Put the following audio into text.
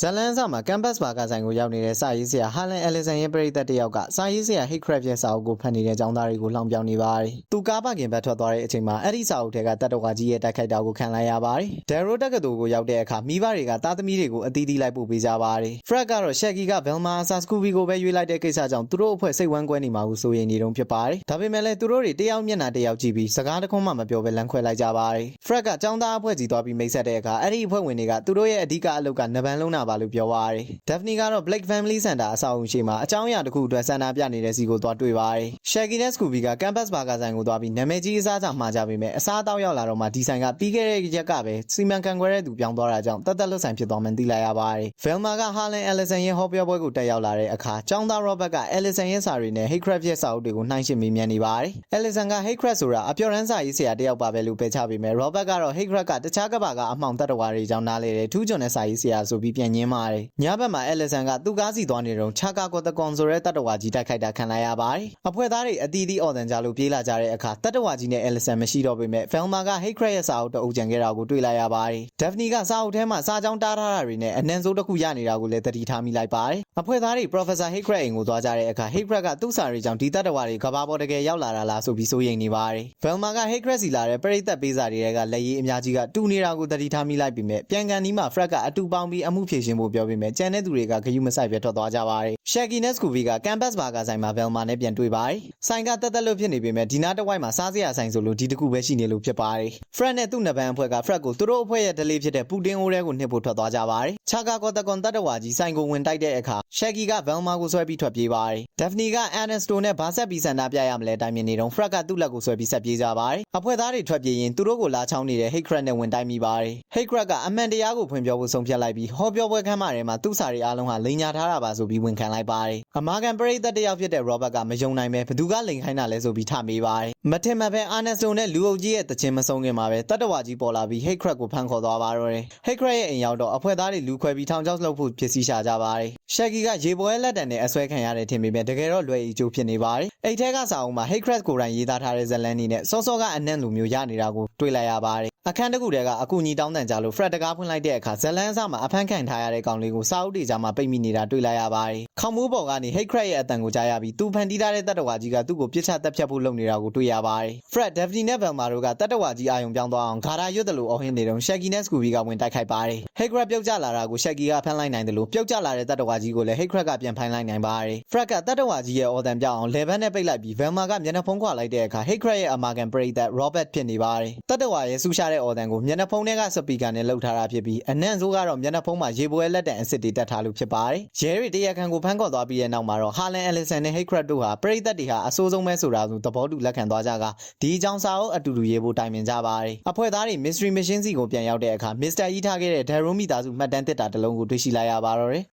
ဇလန်းစာမှာ Campus ဘာကဆိုင်ကိုရောက်နေတဲ့စာရေးဆရာ Harlan Ellison ရဲ့ပရိသတ်တစ်ယောက်ကစာရေးဆရာ Haycraft ရဲ့စာအုပ်ကိုဖတ်နေတဲ့ကျောင်းသားတွေကိုလောင်ပြောင်နေပါတယ်။သူကားပါကင်ဘက်ထွက်သွားတဲ့အချိန်မှာအဲ့ဒီစာအုပ်ထဲကတတ်တော်ကကြီးရဲ့တိုက်ခိုက်တာကိုခံလိုက်ရပါတယ်။ Darrow တက္ကသိုလ်ကိုရောက်တဲ့အခါမိဘတွေကသားသမီးတွေကိုအသီးသီးလိုက်ပို့ပေးကြပါတယ်။ Fred ကတော့ Shaggy က Velma အစား Scooby ကိုပဲရွေးလိုက်တဲ့ကိစ္စကြောင့်သူတို့အဖွဲ့စိတ်ဝမ်းကွဲနေမှာကိုစိုးရိမ်နေတုန်းဖြစ်ပါတယ်။ဒါပေမဲ့လည်းသူတို့တွေတယောက်မျက်နှာတယောက်ကြည့်ပြီးစကားတခွန်းမှမပြောဘဲလမ်းခွဲလိုက်ကြပါတယ်။ Fred ကကျောင်းသားအဖွဲ့ကြီးသွားပြီးမိတ်ဆက်တဲ့အခါအဲ့ဒီအဖွဲ့ဝင်တွေကသူတို့ရဲ့အဓိကအလုပ်ကနဗန်းလုံးနာပါလို့ပြောပါတယ်။ Daphne ကတော့ Blake Family Center အဆောက်အဦရှိမှာအကြောင်းအရာတစ်ခုအတွက်ဆန္ဒပြနေတဲ့စီကိုသွားတွေ့ပါတယ်။ Shaggy နဲ့ Scooby က Campus ဘာကဆိုင်ကိုသွားပြီးနာမည်ကြီးအစားအစာမှာကြပေမဲ့အစားအသောက်ရောက်လာတော့မှဒီဆိုင်ကပြီးခဲ့တဲ့ရက်ကပဲစီမံခန့်ခွဲတဲ့သူပြောင်းသွားတာကြောင့်တသက်လွတ်ဆိုင်ဖြစ်သွားမှန်းသိလိုက်ရပါတယ်။ Velma က Harlan Ellison ရဲ့ဟောပြောပွဲကိုတက်ရောက်လာတဲ့အခါကျောင်းသား Robert က Ellison ရဲ့စာတွေနဲ့ Haycraft ရဲ့စာအုပ်တွေကိုနှိုင်းယှဉ်မေးမြန်းနေပါတယ်။ Ellison က Haycraft ဆိုတာအပျော်တမ်းစာရေးဆရာတယောက်ပါပဲလို့ပယ်ချပေမဲ့ Robert ကတော့ Haycraft ကတခြားကဘာကအမှောင်တတ္တဝါတွေကြောင့်နားလေတဲ့ထူးချွန်တဲ့စာရေးဆရာဆိုပြီးပြန်ညင်းပါတယ်။ညဘက်မှာ Ellison ကသူ့ကားစီသွားနေတော့ချာကာကော်တကွန်ဆိုတဲ့တတ္တဝါကြီးတိုက်ခိုက်တာခံလိုက်ရပါတယ်။အဖွဲ့သားတွေအသီးသီးအော်တန်ကြလို့ပြေးလာကြတဲ့အခါတတ္တဝါကြီးနဲ့ Ellison မရှိတော့ပေမဲ့ Velma က Haycraft ရဲ့စာအုပ်တအုပ်ကြံခဲ့တာကိုတွေ့လိုက်ရပါတယ်။ Daphne ကစာအုပ်ထဲမှာစာကြောင်းတားထားတာတွေနဲ့အနံစိုးတစ်ခုရနေတာကိုလည်းသတိထားမိလိုက်ပါတယ်။အဖွဲ့သားတွေ Professor Haycraft အိမ်ကိုသွားကြတဲ့အခါ Haycraft ကသူ့စာတွေကြောင့်ဒီတတ္တဝါတွေကဘာပေါ်တကယ်ရောက်လာတာလားဆိုပြီးစိုးရိမ်နေပါတယ်။ Velma က Haycraft စီလာတဲ့ပရိသတ်ပေးစာတွေကလက်ရေးအများကြီးကတူနေတာကိုသတိထားမိလိုက်ပေမဲ့ပြန်ကန်ဒီမှာ Fred ကအတူပေါင်းပြီးအမှုဖြေရှင်းဖို့ပြောပေမဲ့ကြံတဲ့သူတွေကဂရုမစိုက်ပဲထွက်သွားကြပါတယ်။ Shaggy နဲ့ Scooby က Campus ဘာကဆိုင်မှာ Velma နဲ့ပြန်တွေ့ပါတယ်။ဆိုင်ကတက်တက်လွတ်ဖြစ်နေပေမဲ့ဒီနားတစ်ဝိုက်မှာစားစရာဆိုင်ဆိုလို့ဒီတစ်ခုပဲရှိနေလို့ဖြစ်ပါတယ်။ Fred နဲ့သူ့နဗန်းအဖွဲ့က Fred ကိုသူတို့အဖွဲ့ရဲ့ဒလေးဖြစ်တဲ့ပူတင်အိုးထဲကိုနှစ်ဖို့ထွက်သွားကြပါတယ်။ချာကာကော်တကွန်တတ္တဝါကြီးဆိုင်ကိုဝင်တိုက်တဲ့အခါ Shaggy က Velma ကိုဆွဲပြီးထွက်ပြေးပါတယ်။ Daphne က Ernesto နဲ့ဘာဆက်ပြီးဆန္ဒပြရမလဲတိုင်မြင်နေတော့ Fred ကသူ့လက်ကိုဆွဲပြီးဆက်ပြေးကြပါတယ်။အဖွဲ့သားတွေထွက်ပြေးရင်သူတို့ကိုလာချောင်းနေတဲ့ Haycraft နဲ့ဝင်တိုက်မိပါတယ်။ Haycraft ကအမှန်တရားကိုဖွင့်ပြောဖို့ဆုံးဖြတ်လိုက်ပြီးဟောပြောပွဲခန်းမထဲမှာသူ့စာတွေအားလုံးဟာလိန်ညာထားတာပါဆိုပြီးဝန်ခံလိုက်ပါတယ်။အမာခံပရိသတ်တစ်ယောက်ဖြစ်တဲ့ Robert ကမယုံနိုင်ပဲဘသူကလိန်ခိုင်းတာလဲဆိုပြီးထမေးပါတယ်။မထင်မှတ်ပဲ Ernesto နဲ့လူအုပ်ကြီးရဲ့တခြင်းမဆုံးခင်မှာပဲတတ္တဝါကြီးပေါ်လာပြီး Haycraft ကိုဖမ်းခေါ်သွားပါတော့တယ်။ Haycraft ရဲ့အိမ်ရောက်တော့အဖွဲ့သားတွေလူခွဲပြီးထောင်ချောက်လှုပ်ဖို့ဖြစ်စီရှာကြပါတယ်။ Shaggy ကရေပွဲလက်တံနဲ့အဆွဲခံရတယ်ထင်ပေမဲ့တကယ်တော့လွယ်အီကျိုးဖြစ်နေပါတယ်။အိတ်ထဲကစာအုပ်မှာ Haycraft ကိုယ်တိုင်ရေးသားထားတဲ့ဇာတ်လမ်းတွေနဲ့စောစောကအနံ့လိုမျိုးရနေတာကိုတွေ့လိုက်ရပါတယ်။အခန်းတစ်ခုတည်းကအကူအညီတောင်းတန်ကြလို့ Fred တကားဖွင့်လိုက်တဲ့အခါဇလန်းအစမှာအဖမ်းခံထားရတဲ့ကောင်လေးကိုစာအုပ်တွေကြားမှာပိတ်မိနေတာတွေ့လိုက်ရပါတယ်။ခေါင်းမိုးပေါ်ကနေ Haycraft ရဲ့အတန်ကိုကြားရပြီးသူဖန်တီးထားတဲ့တတ္တဝါကြီးကသူ့ကိုပြစ်ချတက်ဖြတ်ဖို့လုပ်နေတာကိုတွေ့ရပါတယ်။ Fred, Daphne နဲ့ Velma တို့ကတတ္တဝါကြီးအာယုံပြောင်းသွားအောင်ဂါထာရွတ်တယ်လို့အော်ဟစ်နေတော့ Shaggy နဲ့ Scooby ကဝင်တိုက်ခိုက်ပါတယ်။ Haycraft ပြုတ်ကျလာတာကို Shaggy ကဖမ်းလိုက်နိုင်တယ်လို့ပြုတ်ကျလာတဲ့တတ္တဝါကြီးကိုလည်း Haycraft ကပြန်ဖိုင်းလိုက်နိုင်ပါတယ်။ Fred ကတတ္တဝါကြီးရဲ့အော်တန်ပြောင်းအောင်လေဘက်နဲ့ပိတ်လိုက်ပြီး Velma ကမျက်နှာဖုံးခွာလိုက်တဲ့အခါ Haycraft ရဲ့အမာခံပရိသတ် Robert ဖြစ်နေပါတယ်။တတ္တဝါရဲ့ဆူရှာတဲ့အော်တန်ကိုမျက်နှာဖုံးထဲကစပီကာနဲ့လှုပ်ထားတာဖြစ်ပြီးအနံ့ဆိုးကတော့မျက်နှာဖုံးမှာရေပွဲလက်တံအစ်စ်တွေတက်ထားလို့ဖြစ်ပါတယ်။ရဲတွေတရားခံကိုဖမ်းခေါ်သွားပြီးတဲ့နောက်မှာတော့ Harlan Ellison နဲ့ Haycraft တို့ဟာပရိသတ်တွေဟာအဆိုးဆုံးပဲဆိုတာကိုသဘောတူလက်ခံသွားကြကဒီအကြောင်းစာအုပ်အတူတူရေးဖို့တိုင်ပင်ကြပါတယ်။အဖွဲ့သားတွေ Mystery Machine စီကိုပြန်ရောက်တဲ့အခါ Mr. E ထားခဲ့တဲ့ Darrow မိသားစုမှတ်တမ်းသစ်တာတစ်လုံးကိုတွေ့ရှိလိုက်ရပါတော့တယ်။